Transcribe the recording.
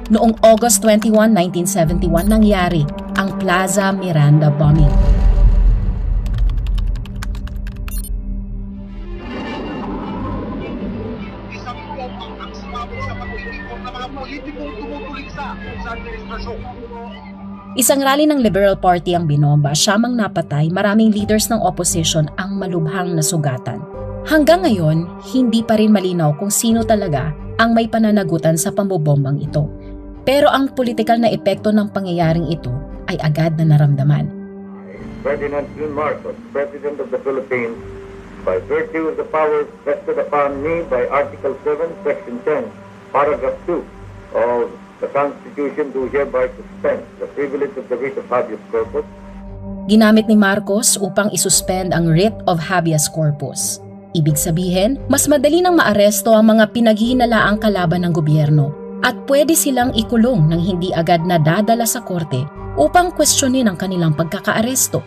Noong August 21, 1971 nangyari ang Plaza Miranda bombing. Isang bombang ang sumabot sa pag-ibig na mga politikong tumutuloy sa administrasyon. Isang rally ng Liberal Party ang binomba, siyamang napatay, maraming leaders ng opposition ang malubhang nasugatan. Hanggang ngayon, hindi pa rin malinaw kung sino talaga ang may pananagutan sa pambobombang ito. Pero ang politikal na epekto ng pangyayaring ito ay agad na naramdaman. Ferdinand P. Marcos, President of the Philippines, by virtue of the powers vested upon me by Article 7, Section 10, Paragraph 2 of the Constitution, do hereby suspend the privilege of the writ of habeas corpus. Ginamit ni Marcos upang isuspend ang writ of habeas corpus. Ibig sabihin, mas madali nang maaresto ang mga pinaghihinalaang kalaban ng gobyerno at pwede silang ikulong nang hindi agad na dadala sa korte upang kwestiyonin ang kanilang pagkakaaresto.